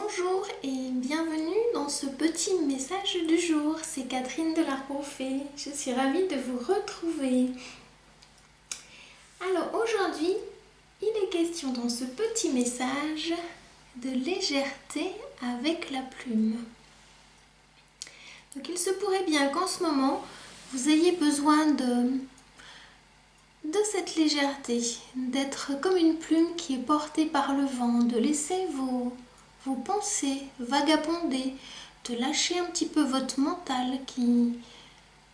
Bonjour et bienvenue dans ce petit message du jour. C'est Catherine de l'Arbre Fée. Je suis ravie de vous retrouver. Alors aujourd'hui, il est question dans ce petit message de légèreté avec la plume. Donc il se pourrait bien qu'en ce moment, vous ayez besoin de cette légèreté, d'être comme une plume qui est portée par le vent, de laisser vos pensées vagabonder, de lâcher un petit peu votre mental qui,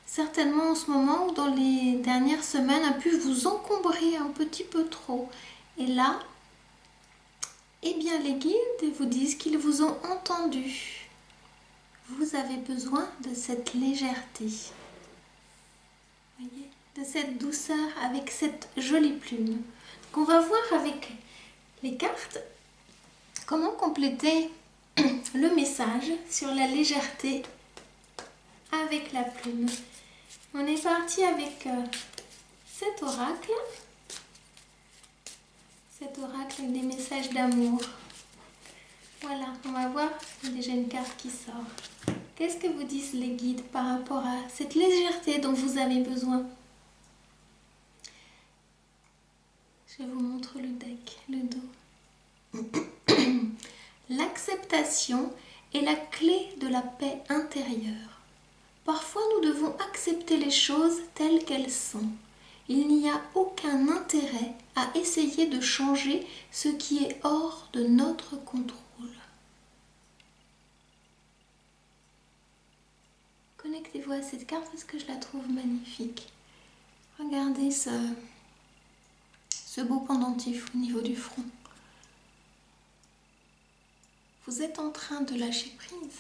certainement en ce moment ou dans les dernières semaines, a pu vous encombrer un petit peu trop. Et là, eh bien les guides vous disent qu'ils vous ont entendu. Vous avez besoin de cette légèreté. Voyez, de cette douceur avec cette jolie plume. Donc on va voir avec les cartes comment compléter le message sur la légèreté avec la plume. On est parti avec cet oracle avec des messages d'amour. Voilà, on va voir, il y a déjà une carte qui sort. Qu'est-ce que vous disent les guides par rapport à cette légèreté dont vous avez besoin? Je vous montre le deck, le dos. L'acceptation est la clé de la paix intérieure. Parfois, nous devons accepter les choses telles qu'elles sont. Il n'y a aucun intérêt à essayer de changer ce qui est hors de notre contrôle. Connectez-vous à cette carte parce que je la trouve magnifique. Regardez ce beau pendentif au niveau du front. Vous êtes en train de lâcher prise.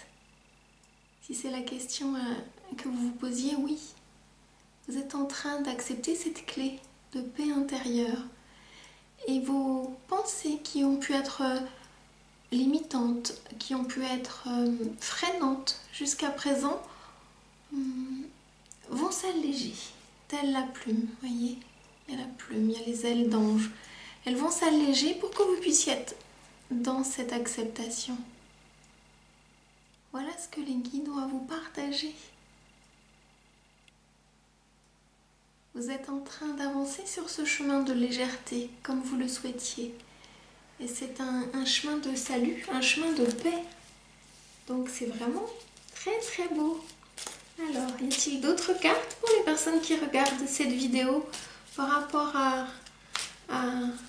Si c'est la question que vous vous posiez, oui. Vous êtes en train d'accepter cette clé de paix intérieure. Et vos pensées qui ont pu être limitantes, qui ont pu être freinantes jusqu'à présent, vont s'alléger, telle la plume. Voyez, il y a la plume, il y a les ailes d'ange. Elles vont s'alléger pour que vous puissiez être dans cette acceptation. Voilà ce que les guides ont à vous partager. Vous êtes en train d'avancer sur ce chemin de légèreté, comme vous le souhaitiez. Et c'est un chemin de salut, un chemin de paix. Donc c'est vraiment très très beau. Alors, y a-t-il d'autres cartes pour les personnes qui regardent cette vidéo par rapport à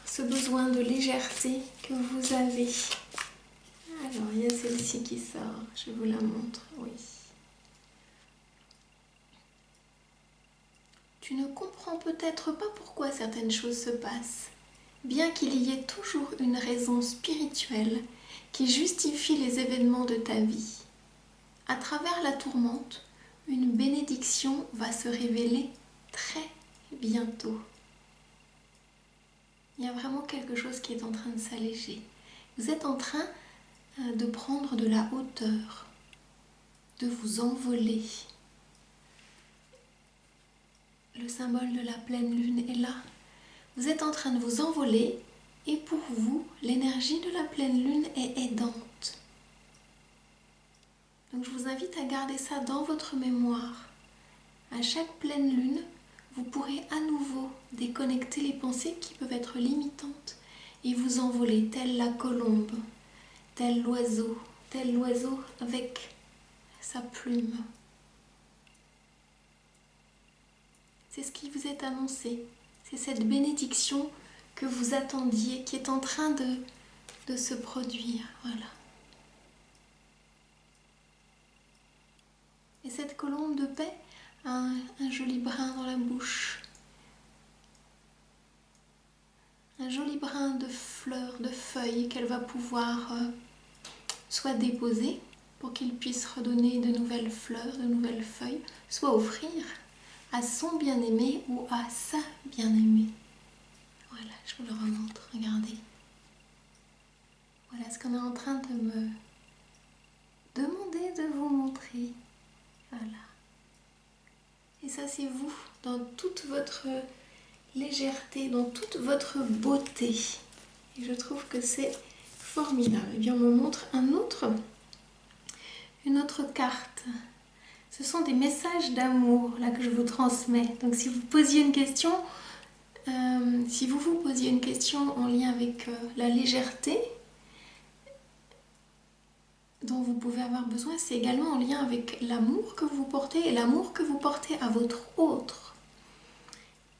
ce besoin de légèreté que vous avez? Alors, il y a celle-ci qui sort, je vous la montre, oui. Tu ne comprends peut-être pas pourquoi certaines choses se passent, bien qu'il y ait toujours une raison spirituelle qui justifie les événements de ta vie. À travers la tourmente, une bénédiction va se révéler très bientôt. Il y a vraiment quelque chose qui est en train de s'alléger. Vous êtes en train de prendre de la hauteur, de vous envoler. Le symbole de la pleine lune est là. Vous êtes en train de vous envoler et pour vous, l'énergie de la pleine lune est aidante. Donc je vous invite à garder ça dans votre mémoire. À chaque pleine lune, vous pourrez à nouveau déconnecter les pensées qui peuvent être limitantes et vous envoler tel la colombe, tel l'oiseau avec sa plume. C'est ce qui vous est annoncé. C'est cette bénédiction que vous attendiez, qui est en train de se produire. Voilà. Et cette colombe de paix a un joli brin dans la bouche. Un joli brin de fleurs, de feuilles qu'elle va pouvoir soit déposer pour qu'il puisse redonner de nouvelles fleurs, de nouvelles feuilles, soit offrir à son bien-aimé ou à sa bien-aimée. Voilà, je vous le remontre, regardez. Voilà ce qu'on est en train de me demander de vous montrer. Voilà. Et ça, c'est vous, dans toute votre légèreté, dans toute votre beauté. Et je trouve que c'est Formidable. Et bien on me montre une autre carte. Ce sont des messages d'amour là que je vous transmets. Donc si vous posiez une question, si vous vous posiez une question en lien avec la légèreté dont vous pouvez avoir besoin, c'est également en lien avec l'amour que vous portez et l'amour que vous portez à votre autre.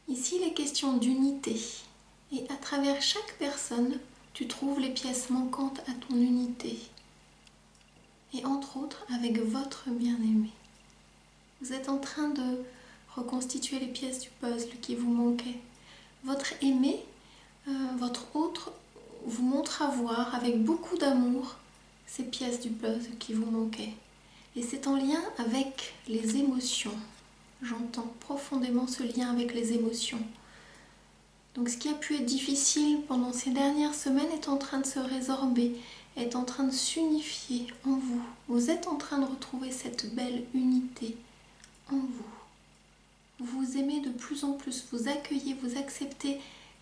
Ici, il est question d'unité. Et à travers chaque personne, tu trouves les pièces manquantes à ton unité. Et entre autres, avec votre bien-aimé. Vous êtes en train de reconstituer les pièces du puzzle qui vous manquaient. Votre aimé, votre autre, vous montre avoir avec beaucoup d'amour ces pièces du puzzle qui vous manquaient. Et c'est en lien avec les émotions. J'entends profondément ce lien avec les émotions. Donc ce qui a pu être difficile pendant ces dernières semaines est en train de se résorber, est en train de s'unifier en vous. Vous êtes en train de retrouver cette belle unité en vous. Vous vous aimez de plus en plus, vous accueillez, vous acceptez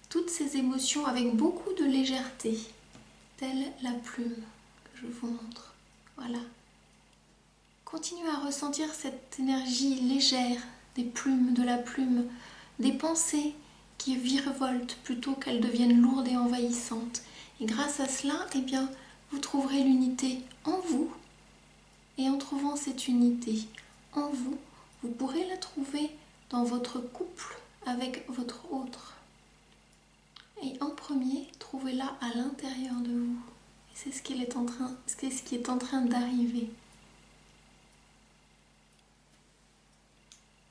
toutes ces émotions avec beaucoup de légèreté, telle la plume que je vous montre. Voilà. Continuez à ressentir cette énergie légère des plumes, de la plume, des pensées qui virevoltent plutôt qu'elles deviennent lourdes et envahissantes. Et grâce à cela, eh bien, vous trouverez l'unité en vous. Et en trouvant cette unité en vous, vous pourrez la trouver dans votre couple avec votre autre. Et en premier, trouvez-la à l'intérieur de vous. Et c'est ce qui est en train d'arriver.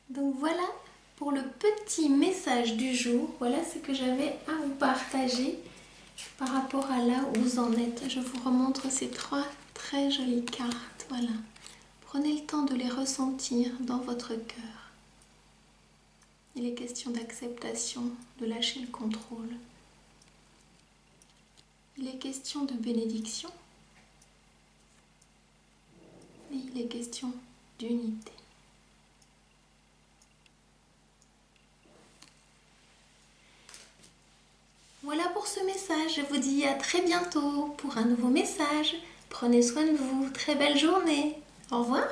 Donc voilà pour le petit message du jour. Voilà ce que j'avais à vous partager par rapport à là où vous en êtes. Je vous remontre ces 3 très jolies cartes. Voilà. Prenez le temps de les ressentir dans votre cœur. Il est question d'acceptation, de lâcher le contrôle. Il est question de bénédiction. Et il est question d'unité. Voilà pour ce message. Je vous dis à très bientôt pour un nouveau message. Prenez soin de vous. Très belle journée. Au revoir.